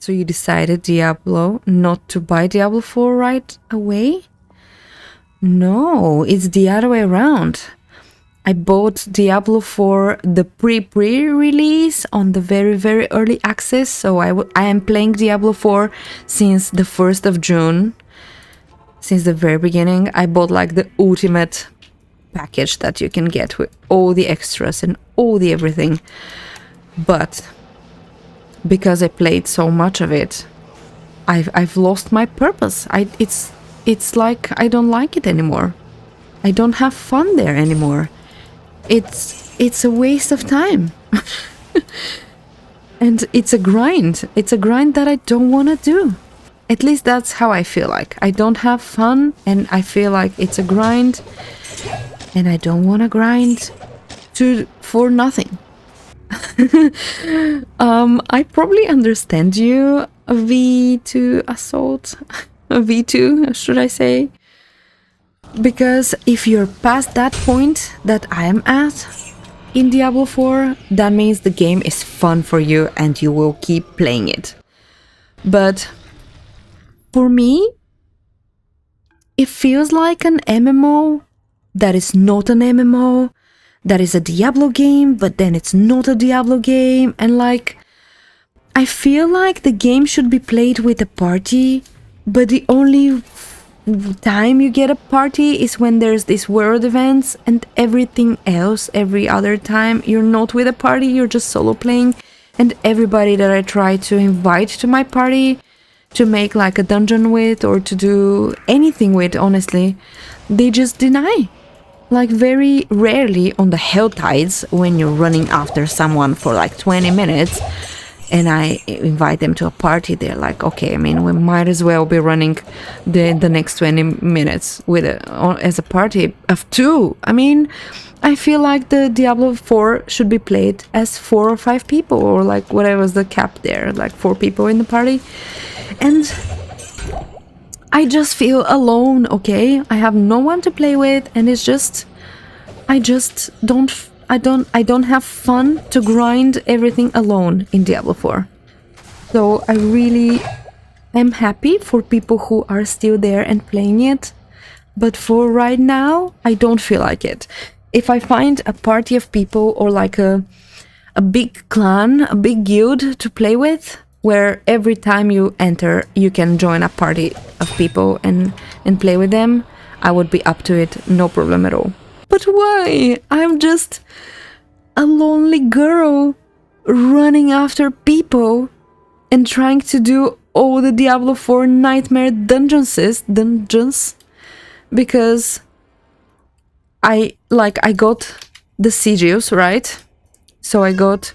So you decided, Diablo, not to buy Diablo 4 right away? No, it's the other way around. I bought Diablo 4 the pre-release on the very early access, so I am playing Diablo 4 since the 1st of June. Since the very beginning, I bought like the ultimate package that you can get with all the extras and all the everything. But because I played so much of it, I've lost my purpose. It's like I don't like it anymore. I don't have fun there anymore. It's a waste of time. And it's a grind. It's a grind that I don't want to do. At least that's how I feel like. I don't have fun and I feel like it's a grind and I don't want to grind for nothing. I probably understand you, V2 Assault. V2, should I say? Because if you're past that point that I am at in Diablo 4, that means the game is fun for you and you will keep playing it. But for me, it feels like an MMO that is not an MMO, that is a Diablo game, but then it's not a Diablo game, and like, I feel like the game should be played with a party, but the only time you get a party is when there's these world events, and everything else, every other time, you're not with a party, you're just solo playing, and everybody that I try to invite to my party to make like a dungeon with or to do anything with, honestly, they just deny. Like very rarely on the Hell Tides, when you're running after someone for like 20 minutes and I invite them to a party, they're like, okay, I mean, we might as well be running the next 20 minutes with as a party of 2. I mean, I feel like the Diablo 4 should be played as 4 or 5 people, or like whatever was the cap there, like 4 people in the party. And I just feel alone, okay? I have no one to play with, and it's just I don't have fun to grind everything alone in Diablo 4. So I really am happy for people who are still there and playing it, but for right now, I don't feel like it. If I find a party of people or like a big clan, a big guild to play with, where every time you enter you can join a party of people and play with them, I would be up to it, no problem at all. But why? I'm just a lonely girl running after people and trying to do all the Diablo 4 nightmare dungeons because I got the Sigios, right? So I got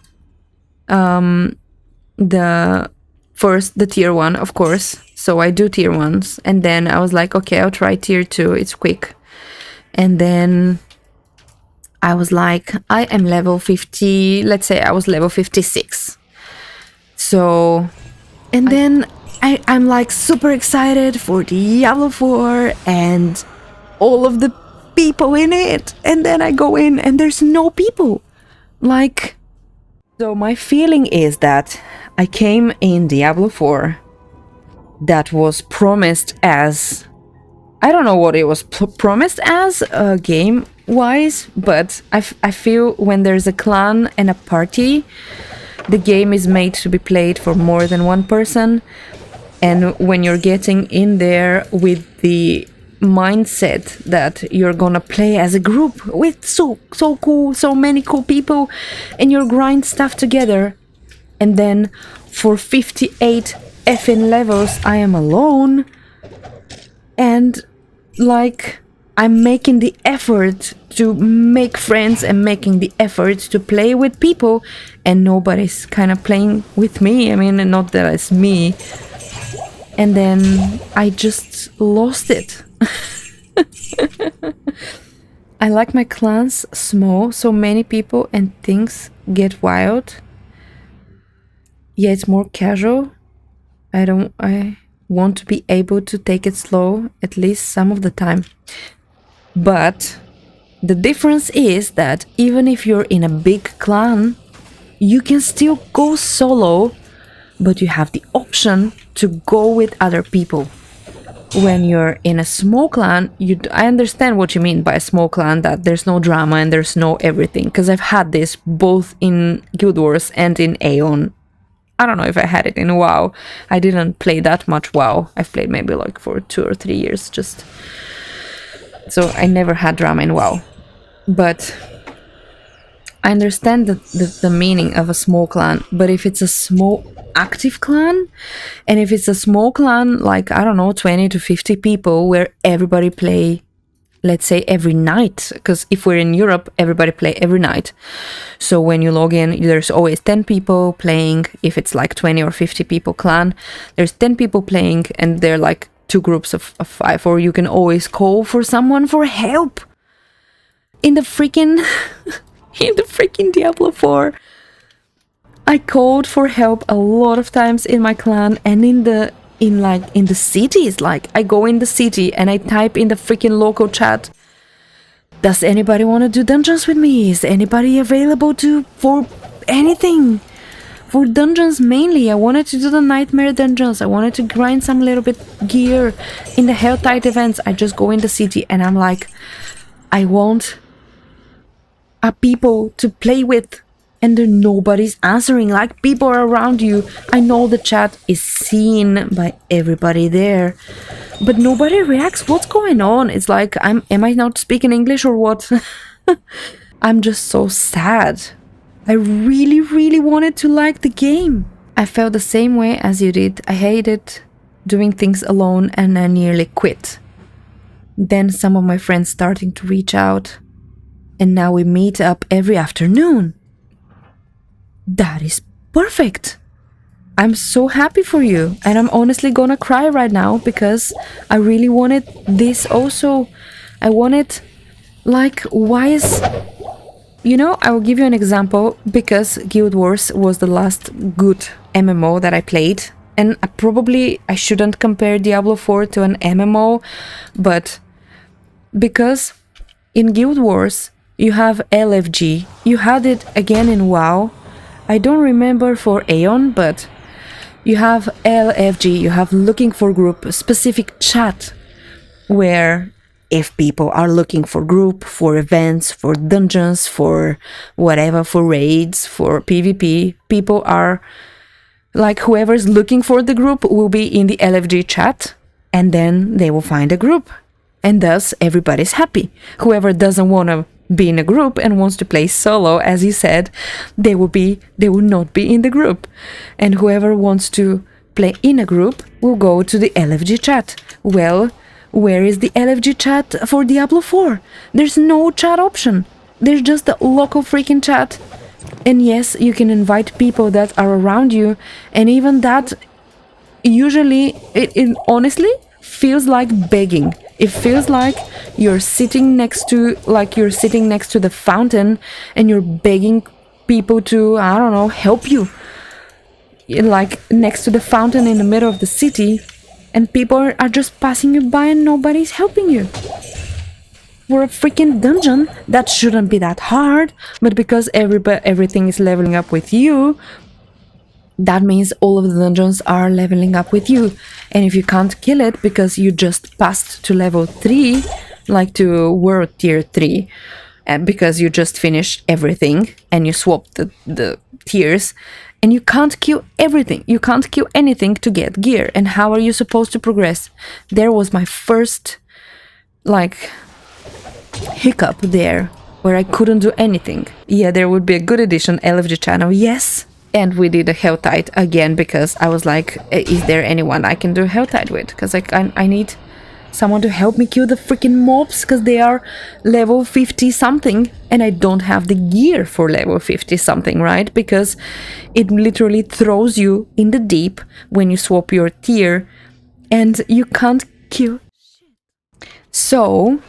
the tier 1, of course. So I do tier 1s, and then I was like, okay, I'll try tier 2, it's quick. And then I was like, I am level 50, let's say I was level 56. So, and then I'm like super excited for Diablo 4 and all of the people in it. And then I go in and there's no people. Like, so my feeling is that I came in Diablo 4 that was promised as, I don't know what it was promised as game-wise, but I feel when there's a clan and a party, the game is made to be played for more than one person. And when you're getting in there with the mindset that you're gonna play as a group with so cool, so many cool people, and you'll grind stuff together, and then for 58 effing levels I am alone, and like I'm making the effort to make friends and making the effort to play with people, and nobody's kind of playing with me. I mean, not that it's me. And then I just lost it. I like my clans small, so many people and things get wild. Yeah, it's more casual. I want to be able to take it slow, at least some of the time. But the difference is that even if you're in a big clan, you can still go solo but you have the option to go with other people. When you're in a small clan, I understand what you mean by a small clan, that there's no drama and there's no everything, because I've had this both in Guild Wars and in Aeon. I don't know if I had it in WoW. I didn't play that much WoW. I've played maybe like for 2 or 3 years just. So I never had drama in WoW. But I understand the meaning of a small clan, but if it's a small active clan, and if it's a small clan, like, I don't know, 20 to 50 people, where everybody play, let's say, every night, because if we're in Europe, everybody play every night. So when you log in, there's always 10 people playing. If it's like 20 or 50 people clan, there's 10 people playing, and they're like 2 groups of 5, or you can always call for someone for help. In the freaking Diablo 4, I called for help a lot of times in my clan, and in the cities. Like, I go in the city and I type in the freaking local chat, does anybody want to do dungeons with me? Is anybody available for anything? For dungeons mainly. I wanted to do the nightmare dungeons. I wanted to grind some little bit gear. In the Helltide events, I just go in the city and I'm like, I want people to play with, and then nobody's answering. Like, people are around you. I know the chat is seen by everybody there, but nobody reacts. What's going on? It's like, am I not speaking English or what? I'm just so sad. I really, really wanted to like the game. I felt the same way as you did. I hated doing things alone and I nearly quit. Then some of my friends starting to reach out, and now we meet up every afternoon. That is perfect. I'm so happy for you, and I'm honestly gonna cry right now because I really wanted this also. I wanted, like, why is... You know, I will give you an example, because Guild Wars was the last good MMO that I played, and I shouldn't compare Diablo 4 to an MMO, but because in Guild Wars you have LFG, you had it again in WoW. I don't remember for Aeon, but you have LFG, you have looking for group, specific chat, where if people are looking for group, for events, for dungeons, for whatever, for raids, for PvP, people are, like, whoever's looking for the group will be in the LFG chat, and then they will find a group. And thus, everybody's happy. Whoever doesn't want to be in a group and wants to play solo, as you said, they will not be in the group. And whoever wants to play in a group will go to the LFG chat. Well, where is the LFG chat for Diablo 4? There's no chat option. There's just the local freaking chat. And yes, you can invite people that are around you, and even that, usually, it honestly feels like begging. It feels like you're sitting next to the fountain and you're begging people to, I don't know, help you. Like, next to the fountain in the middle of the city, and people are just passing you by and nobody's helping you. For a freaking dungeon, that shouldn't be that hard, but because everything is leveling up with you, that means all of the dungeons are leveling up with you. And if you can't kill it because you just passed to level 3, like to world tier 3, and because you just finished everything and you swapped the tiers, and you can't kill everything, you can't kill anything to get gear, and how are you supposed to progress? There was my first, like, hiccup there, where I couldn't do anything. Yeah, there would be a good addition, LFG channel, yes. And we did a Helltide again, because I was like, is there anyone I can do Helltide with? Because I need someone to help me kill the freaking mobs, because they are level 50 something, and I don't have the gear for level 50 something, right? Because it literally throws you in the deep when you swap your tier, and you can't kill shit. So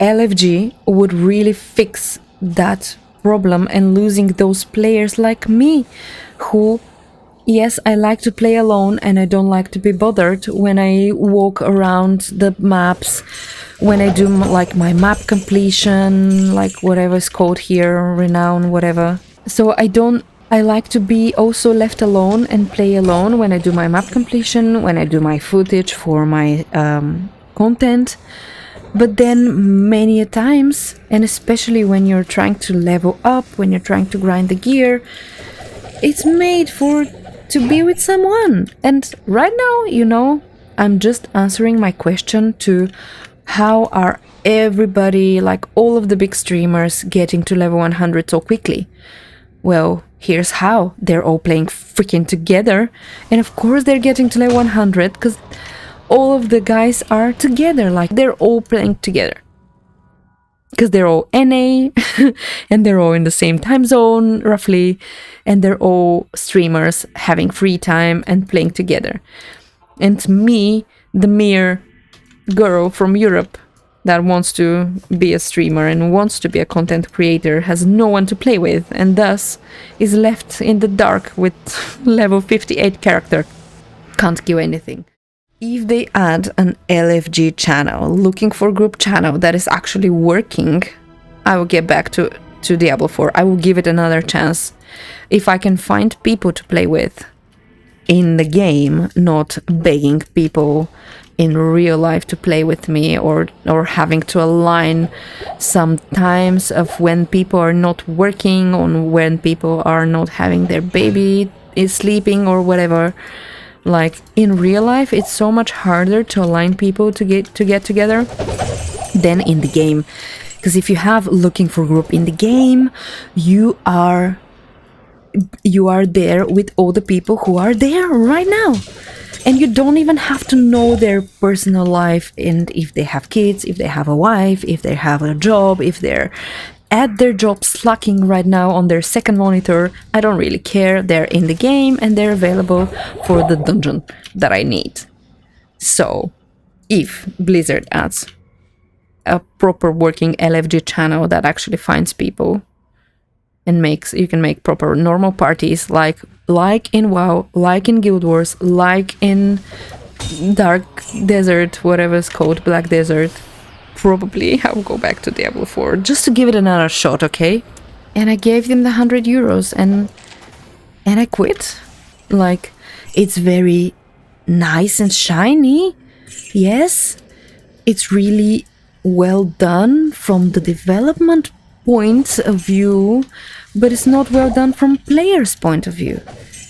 LFG would really fix that problem, and losing those players like me, who, yes, I like to play alone and I don't like to be bothered when I walk around the maps, when I do like my map completion, like whatever is called here, renown, whatever. So I don't I like to be also left alone and play alone when I do my map completion, when I do my footage for my content. But then many a times, and especially when you're trying to level up, when you're trying to grind the gear, it's made for to be with someone. And right now, you know, I'm just answering my question to how are everybody, like all of the big streamers, getting to level 100 so quickly? Well, here's how. They're all playing freaking together. And of course they're getting to level 100 because all of the guys are together. Like, they're all playing together. Because they're all NA and they're all in the same time zone, roughly. And they're all streamers having free time and playing together. And me, the mere girl from Europe that wants to be a streamer and wants to be a content creator, has no one to play with, and thus is left in the dark with level 58 character. Can't kill anything. If they add an LFG channel, looking for group channel, that is actually working, I will get back to Diablo 4. I will give it another chance. If I can find people to play with in the game, not begging people in real life to play with me, or having to align sometimes of when people are not working, on when people are not having their baby is sleeping or whatever. Like, in real life, it's so much harder to align people to get together than in the game. Because if you have looking for group in the game, you are there with all the people who are there right now. And you don't even have to know their personal life, and if they have kids, if they have a wife, if they have a job, if they're at their job slacking right now on their second monitor. I don't really care. They're in the game and they're available for the dungeon that I need. So if Blizzard adds a proper working LFG channel that actually finds people and you can make proper normal parties, like in WoW, like in Guild Wars, like in Dark Desert, whatever it's called, Black Desert, probably I will go back to Diablo 4 just to give it another shot, okay? And I gave them the €100 and I quit. Like, it's very nice and shiny, yes, it's really well done from the development point of view, but it's not well done from players' point of view.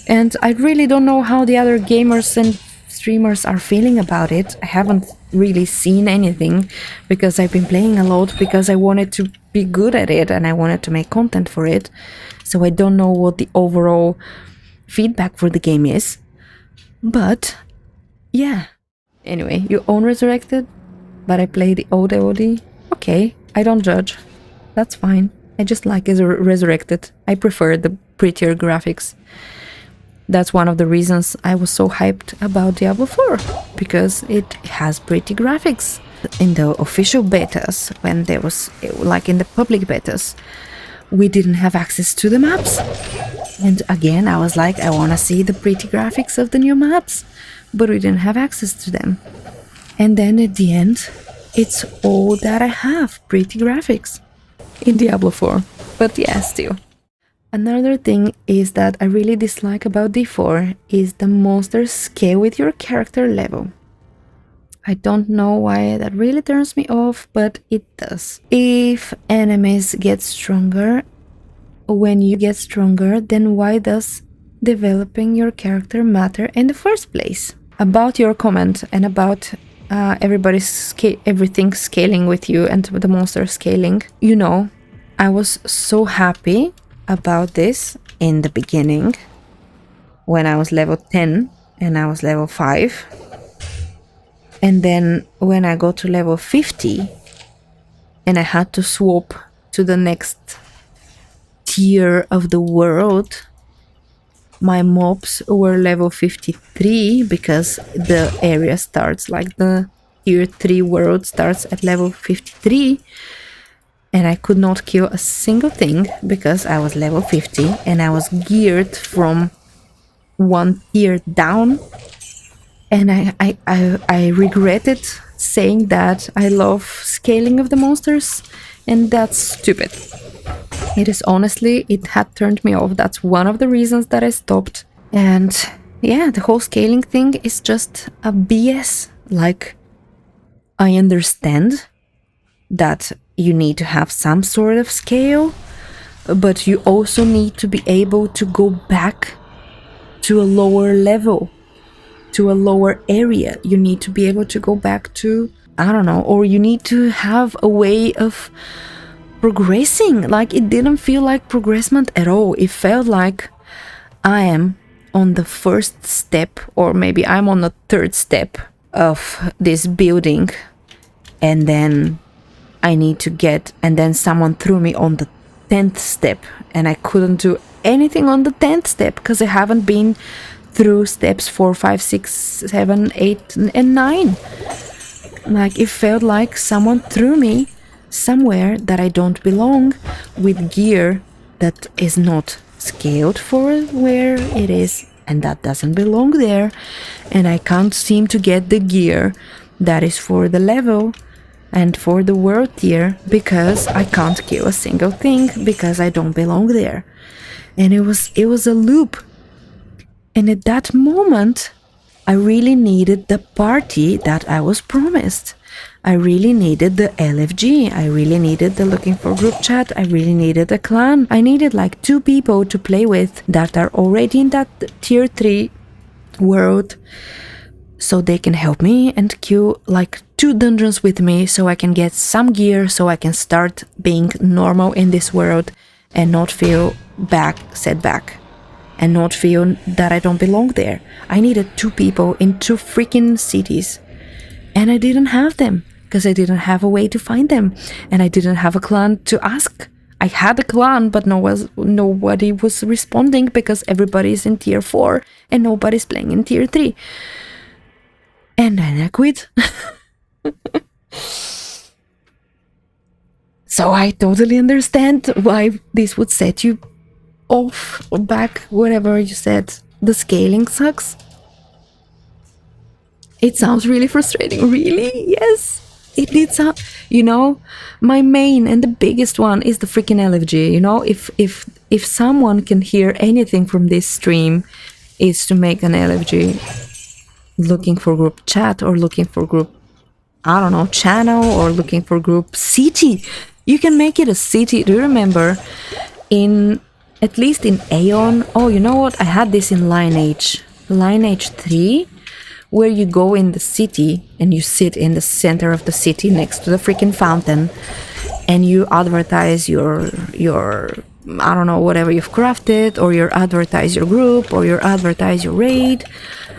And I really don't know how the other gamers and streamers are feeling about it. I haven't really seen anything because I've been playing a lot because I wanted to be good at it and I wanted to make content for it. So I don't know what the overall feedback for the game is. But yeah. Anyway, you own Resurrected, but I play the old AOD. Okay, I don't judge. That's fine. I just like Resurrected. I prefer the prettier graphics. That's one of the reasons I was so hyped about Diablo 4, because it has pretty graphics. In the official betas, when there was, like in the public betas, we didn't have access to the maps. And again, I was like, I want to see the pretty graphics of the new maps, but we didn't have access to them. And then at the end, it's all that I have, pretty graphics in Diablo 4. But yeah, still. Another thing is that I really dislike about D4 is the monsters scale with your character level. I don't know why that really turns me off, but it does. If enemies get stronger, when you get stronger, then why does developing your character matter in the first place? About your comment and about everything scaling with you and the monster scaling, you know, I was so happy about this in the beginning when I was level 10 and I was level 5, and then when I got to level 50 and I had to swap to the next tier of the world, my mobs were level 53 because the area starts, like the tier 3 world starts at level 53. And I could not kill a single thing because I was level 50 and I was geared from one tier down. And I regretted saying that I love scaling of the monsters, and that's stupid. It is honestly, it had turned me off. That's one of the reasons that I stopped. And yeah, the whole scaling thing is just a BS. Like, I understand that you need to have some sort of scale, but you also need to be able to go back to a lower level, to a lower area. You need to be able to go back to, I don't know, or you need to have a way of progressing. Like, it didn't feel like progressment at all. It felt like I am on the first step, or maybe I'm on the third step of this building, and then I need to get, and then someone threw me on the 10th step, and I couldn't do anything on the 10th step because I haven't been through steps 4, 5, 6, 7, 8, and 9. Like, it felt like someone threw me somewhere that I don't belong, with gear that is not scaled for where it is, and that doesn't belong there, and I can't seem to get the gear that is for the level and for the world tier because I can't kill a single thing because I don't belong there. And it was a loop. And at that moment, I really needed the party that I was promised. I really needed the LFG. I really needed the looking for group chat. I really needed a clan. I needed like 2 people to play with that are already in that tier 3 world, so they can help me and kill like 2 dungeons with me, so I can get some gear, so I can start being normal in this world and not feel set back, and not feel that I don't belong there. I needed 2 people in 2 freaking cities, and I didn't have them because I didn't have a way to find them, and I didn't have a clan to ask. I had a clan, but nobody was responding because everybody's in tier 4 and nobody's playing in tier 3. And then I quit. So I totally understand why this would set you off or back, whatever you said. The scaling sucks. It sounds really frustrating. Really? Yes. It needs a, my main and the biggest one is the freaking LFG. If someone can hear anything from this stream, is to make an LFG looking for group chat, or looking for group, I don't know, channel, or looking for group city. You can make it a city. Do you remember at least in Aeon? Oh, you know what? I had this in Lineage 3, where you go in the city and you sit in the center of the city next to the freaking fountain, and you advertise your I don't know, whatever you've crafted, or you advertise your group, or you advertise your raid.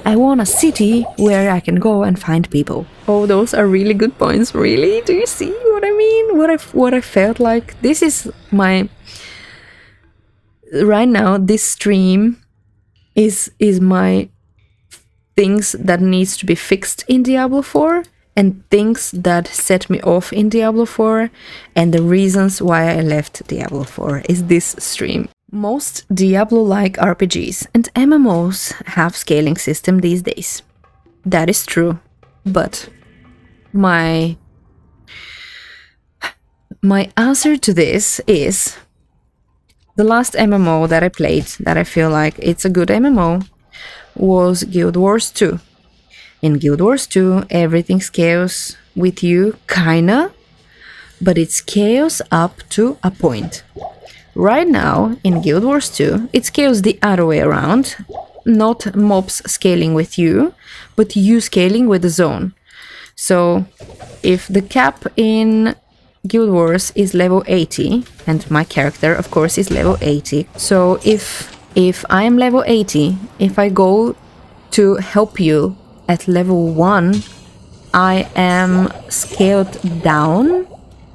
I want a city where I can go and find people. Oh, those are really good points. Really? Do you see what I mean? What I felt like? This is my... Right now, this stream is my things that needs to be fixed in Diablo 4, and things that set me off in Diablo 4, and the reasons why I left Diablo 4 is this stream. Most Diablo-like RPGs and MMOs have scaling system these days. That is true, but my answer to this is the last MMO that I played that I feel like it's a good MMO was Guild Wars 2. In Guild Wars 2, everything scales with you, kinda, but it scales up to a point. Right now, in Guild Wars 2, it scales the other way around. Not mobs scaling with you, but you scaling with the zone. So, if the cap in Guild Wars is level 80, and my character, of course, is level 80. So, if I am level 80, if I go to help you at level 1, I am scaled down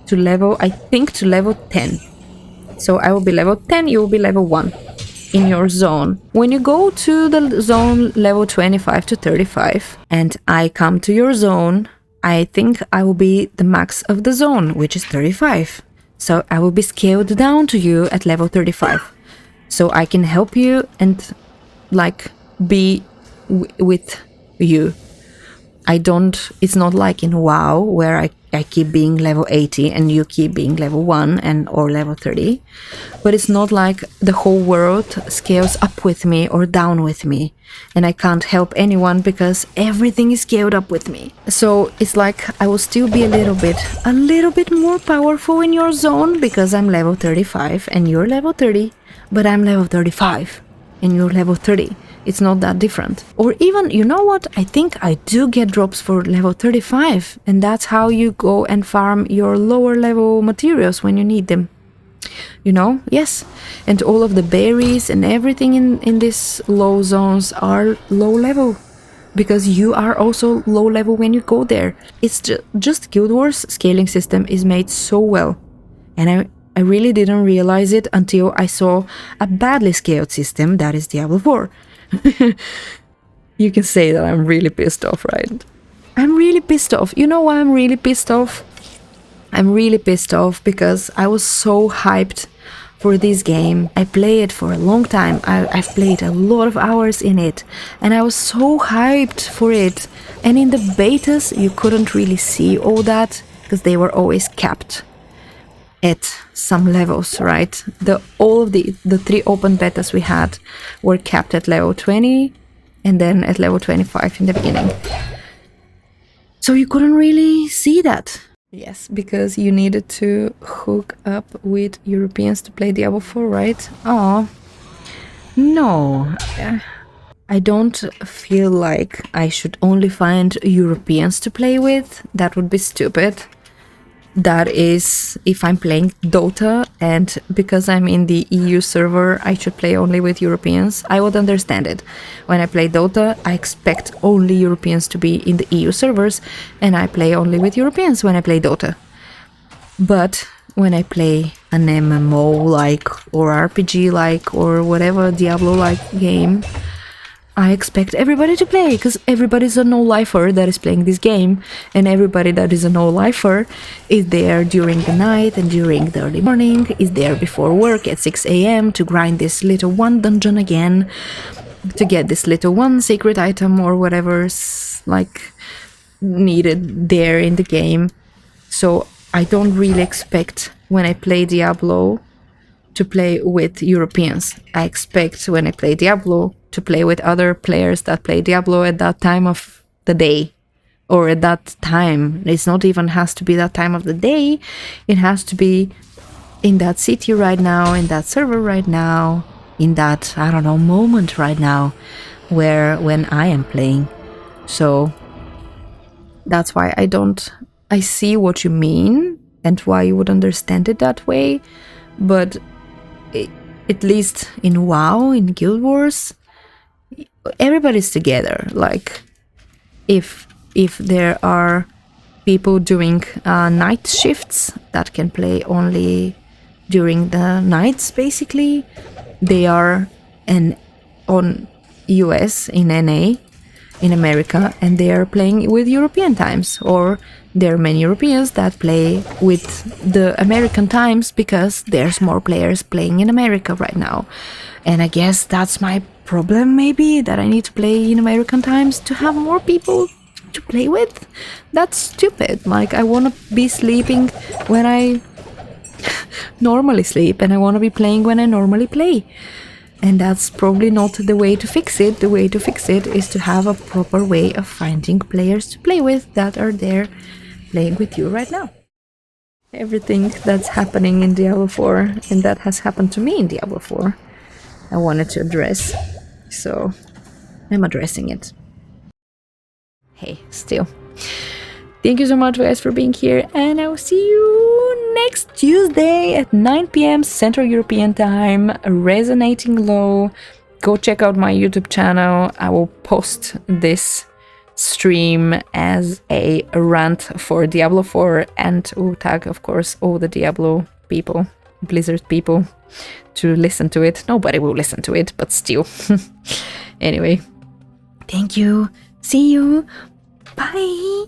to level, I think, to level 10. So I will be level 10, you will be level 1 in your zone. When you go to the zone level 25 to 35, and I come to your zone, I think I will be the max of the zone, which is 35. So I will be scaled down to you at level 35. So I can help you and like be with you. it's not like in WoW where I keep being level 80 and you keep being level 1 or level 30. But it's not like the whole world scales up with me or down with me. And I can't help anyone because everything is scaled up with me. So it's like I will still be a little bit more powerful in your zone because I'm level 35 and you're level 30. But I'm level 35 and you're level 30. It's not that different. Or even, you know what? I think I do get drops for level 35. And that's how you go and farm your lower level materials when you need them. You know? Yes. And all of the berries and everything in these low zones are low level. Because you are also low level when you go there. It's just Guild Wars scaling system is made so well. And I really didn't realize it until I saw a badly scaled system that is Diablo 4. You can say that I'm really pissed off, right? I'm really pissed off. You know why I'm really pissed off? I'm really pissed off because I was so hyped for this game. I played it for a long time. I've played a lot of hours in it. And I was so hyped for it. And in the betas, you couldn't really see all that because they were always capped at some levels, right? All of the 3 open betas we had were capped at level 20 and then at level 25 in the beginning. So you couldn't really see that. Yes, because you needed to hook up with Europeans to play Diablo 4, right? Oh, no. I don't feel like I should only find Europeans to play with. That would be stupid. That is, if I'm playing Dota and because I'm in the EU server, I should play only with Europeans. I would understand it. When I play Dota, I expect only Europeans to be in the EU servers and I play only with Europeans when I play Dota. But when I play an MMO-like or RPG-like or whatever Diablo-like game, I expect everybody to play, because everybody's a no-lifer that is playing this game, and everybody that is a no-lifer is there during the night and during the early morning, is there before work at 6 AM to grind this little one dungeon again, to get this little one secret item or whatever's like needed there in the game. So I don't really expect when I play Diablo to play with Europeans. I expect when I play Diablo to play with other players that play Diablo at that time of the day, or at that time. It's not even has to be that time of the day. It has to be in that city right now, in that server right now, in that, I don't know, moment right now when I am playing. So that's why I see what you mean and why you would understand it that way, but at least in WoW, in Guild Wars, everybody's together. Like, if there are people doing night shifts that can play only during the nights, basically, they are on US, in NA, in America, and they are playing with European times, or there are many Europeans that play with the American times because there's more players playing in America right now. And I guess that's my problem, maybe, that I need to play in American times to have more people to play with. That's stupid. Like, I want to be sleeping when I normally sleep, and I want to be playing when I normally play. And that's probably not the way to fix it. The way to fix it is to have a proper way of finding players to play with that are there playing with you right now. Everything that's happening in Diablo 4 and that has happened to me in Diablo 4, I wanted to address. So I'm addressing it. Hey, still. Thank you so much, guys, for being here, and I will see you next Tuesday at 9 PM Central European Time, Resonating Low. Go check out my YouTube channel. I will post this stream as a rant for Diablo 4, and we'll tag, of course, all the Diablo people, Blizzard people, to listen to it. Nobody will listen to it, but still. Anyway, thank you. See you. Bye.